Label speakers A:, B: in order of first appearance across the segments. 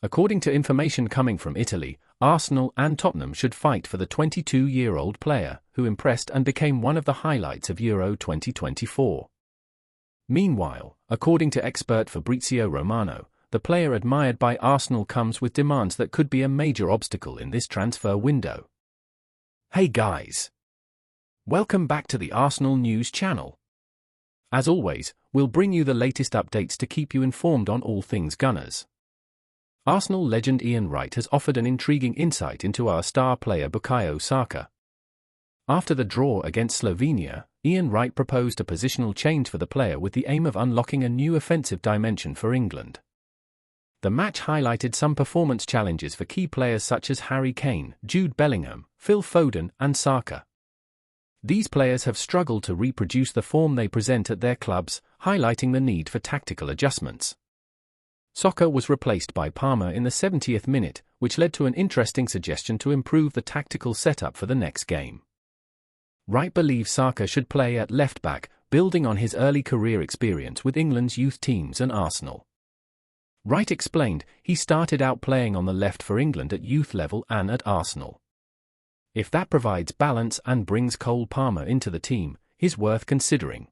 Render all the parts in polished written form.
A: According to information coming from Italy, Arsenal and Tottenham should fight for the 22-year-old player, who impressed and became one of the highlights of Euro 2024. Meanwhile, according to expert Fabrizio Romano, the player admired by Arsenal comes with demands that could be a major obstacle in this transfer window. Hey guys! Welcome back to the Arsenal News channel. As always, we'll bring you the latest updates to keep you informed on all things Gunners. Arsenal legend Ian Wright has offered an intriguing insight into our star player Bukayo Saka. After the draw against Slovenia, Ian Wright proposed a positional change for the player with the aim of unlocking a new offensive dimension for England. The match highlighted some performance challenges for key players such as Harry Kane, Jude Bellingham, Phil Foden, and Saka. These players have struggled to reproduce the form they present at their clubs, highlighting the need for tactical adjustments. Saka was replaced by Palmer in the 70th minute, which led to an interesting suggestion to improve the tactical setup for the next game. Wright believes Saka should play at left-back, building on his early career experience with England's youth teams and Arsenal. Wright explained, he started out playing on the left for England at youth level and at Arsenal. If that provides balance and brings Cole Palmer into the team, is worth considering.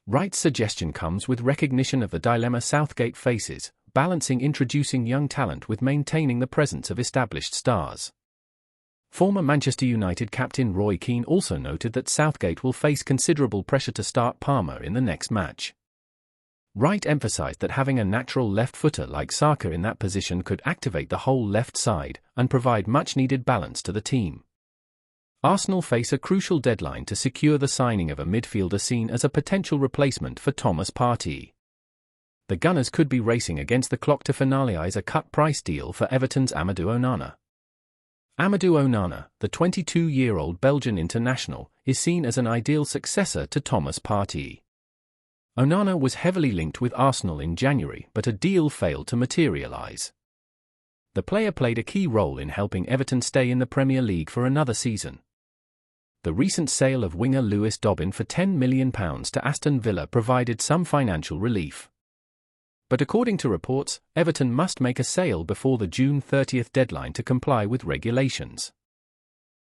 A: Wright's suggestion comes with recognition of the dilemma Southgate faces, balancing introducing young talent with maintaining the presence of established stars. Former Manchester United captain Roy Keane also noted that Southgate will face considerable pressure to start Palmer in the next match. Wright emphasized that having a natural left-footer like Saka in that position could activate the whole left side and provide much-needed balance to the team. Arsenal face a crucial deadline to secure the signing of a midfielder seen as a potential replacement for Thomas Partey. The Gunners could be racing against the clock to finalise a cut-price deal for Everton's Amadou Onana. Amadou Onana, the 22-year-old Belgian international, is seen as an ideal successor to Thomas Partey. Onana was heavily linked with Arsenal in January, but a deal failed to materialise. The player played a key role in helping Everton stay in the Premier League for another season. The recent sale of winger Lewis Dobbin for £10 million to Aston Villa provided some financial relief. But according to reports, Everton must make a sale before the June 30th deadline to comply with regulations.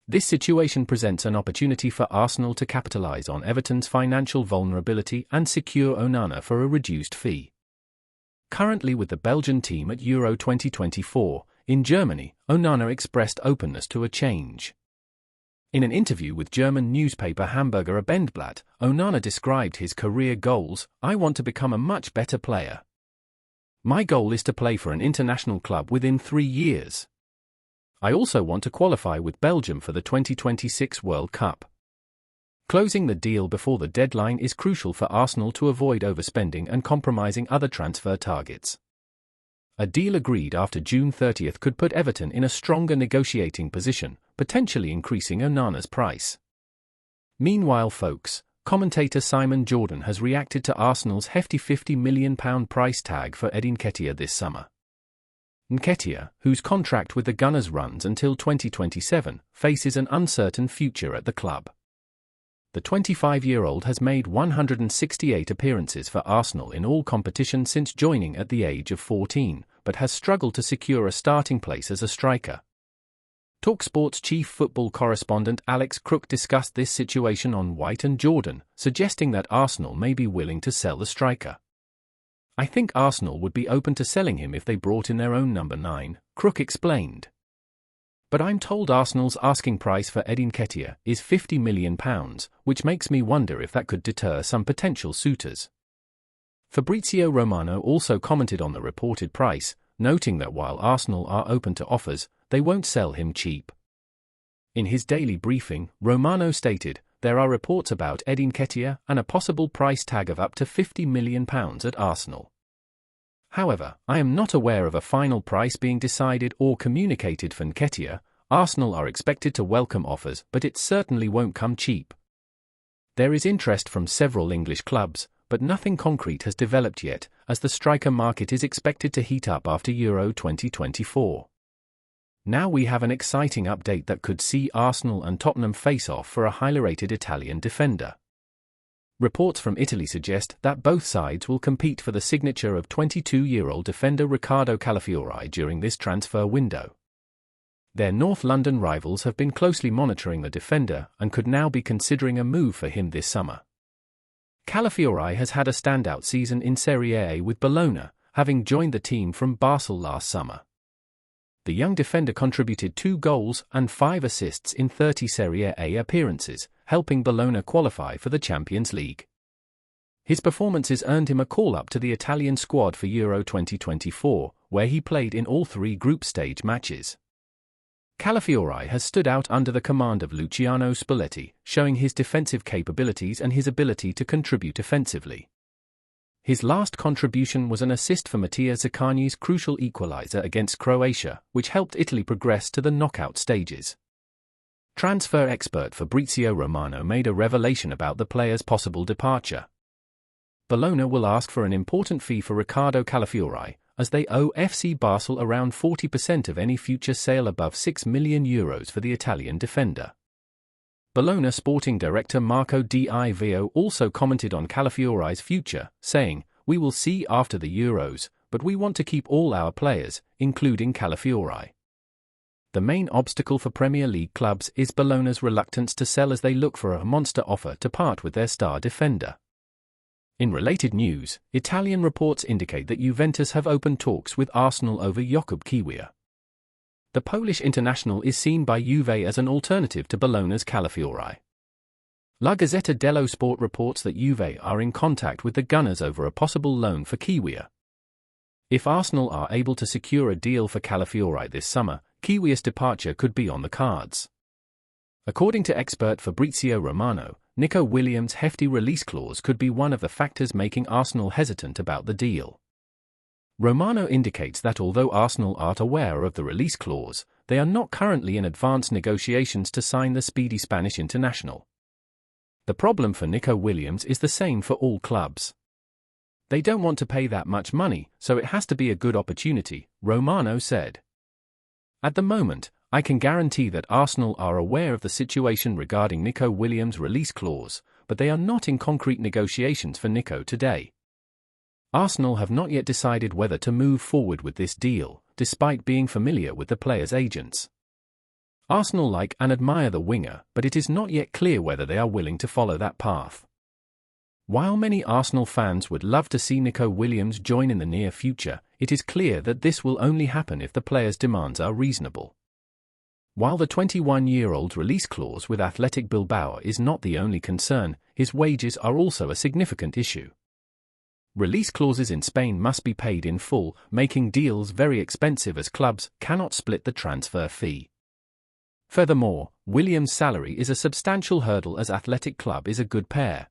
A: This situation presents an opportunity for Arsenal to capitalise on Everton's financial vulnerability and secure Onana for a reduced fee. Currently with the Belgian team at Euro 2024, in Germany, Onana expressed openness to a change. In an interview with German newspaper Hamburger Abendblatt, Onana described his career goals: "I want to become a much better player. My goal is to play for an international club within 3 years. I also want to qualify with Belgium for the 2026 World Cup." Closing the deal before the deadline is crucial for Arsenal to avoid overspending and compromising other transfer targets. A deal agreed after June 30th could put Everton in a stronger negotiating position, potentially increasing Onana's price. Meanwhile, folks, commentator Simon Jordan has reacted to Arsenal's hefty £50 million price tag for Eddie Nketiah this summer. Nketiah, whose contract with the Gunners runs until 2027, faces an uncertain future at the club. The 25-year-old has made 168 appearances for Arsenal in all competitions since joining at the age of 14, but has struggled to secure a starting place as a striker. TalkSport's chief football correspondent Alex Crook discussed this situation on White and Jordan, suggesting that Arsenal may be willing to sell the striker. "I think Arsenal would be open to selling him if they brought in their own number 9, Crook explained. "But I'm told Arsenal's asking price for Eddie Nketiah is £50 million, which makes me wonder if that could deter some potential suitors." Fabrizio Romano also commented on the reported price, noting that while Arsenal are open to offers, they won't sell him cheap. In his daily briefing, Romano stated, "There are reports about Eddie Nketiah and a possible price tag of up to £50 million at Arsenal. However, I am not aware of a final price being decided or communicated for Nketiah. Arsenal are expected to welcome offers, but it certainly won't come cheap. There is interest from several English clubs, but nothing concrete has developed yet, as the striker market is expected to heat up after Euro 2024. Now we have an exciting update that could see Arsenal and Tottenham face off for a highly rated Italian defender. Reports from Italy suggest that both sides will compete for the signature of 22-year-old defender Riccardo Calafiori during this transfer window. Their North London rivals have been closely monitoring the defender and could now be considering a move for him this summer. Calafiori has had a standout season in Serie A with Bologna, having joined the team from Basel last summer. The young defender contributed 2 goals and 5 assists in 30 Serie A appearances, helping Bologna qualify for the Champions League. His performances earned him a call-up to the Italian squad for Euro 2024, where he played in all 3 group stage matches. Calafiori has stood out under the command of Luciano Spalletti, showing his defensive capabilities and his ability to contribute offensively. His last contribution was an assist for Mattia Zaccagni's crucial equaliser against Croatia, which helped Italy progress to the knockout stages. Transfer expert Fabrizio Romano made a revelation about the player's possible departure. Bologna will ask for an important fee for Riccardo Calafiori, as they owe FC Basel around 40% of any future sale above €6 million for the Italian defender. Bologna sporting director Marco Di Ivio also commented on Calafiori's future, saying, "We will see after the Euros, but we want to keep all our players, including Calafiori." The main obstacle for Premier League clubs is Bologna's reluctance to sell as they look for a monster offer to part with their star defender. In related news, Italian reports indicate that Juventus have opened talks with Arsenal over Jakub Kiwior. The Polish international is seen by Juve as an alternative to Bologna's Calafiori. La Gazzetta dello Sport reports that Juve are in contact with the Gunners over a possible loan for Kiwior. If Arsenal are able to secure a deal for Calafiori this summer, Kiwior's departure could be on the cards. According to expert Fabrizio Romano, Nico Williams' hefty release clause could be one of the factors making Arsenal hesitant about the deal. Romano indicates that although Arsenal aren't aware of the release clause, they are not currently in advanced negotiations to sign the speedy Spanish international. The problem for Nico Williams is the same for all clubs. They don't want to pay that much money, so it has to be a good opportunity, Romano said. At the moment, I can guarantee that Arsenal are aware of the situation regarding Nico Williams' release clause, but they are not in concrete negotiations for Nico today. Arsenal have not yet decided whether to move forward with this deal, despite being familiar with the player's agents. Arsenal like and admire the winger, but it is not yet clear whether they are willing to follow that path. While many Arsenal fans would love to see Nico Williams join in the near future, it is clear that this will only happen if the player's demands are reasonable. While the 21-year-old's release clause with Athletic Bilbao is not the only concern, his wages are also a significant issue. Release clauses in Spain must be paid in full, making deals very expensive as clubs cannot split the transfer fee. Furthermore, Williams' salary is a substantial hurdle as Athletic Club is a good pair.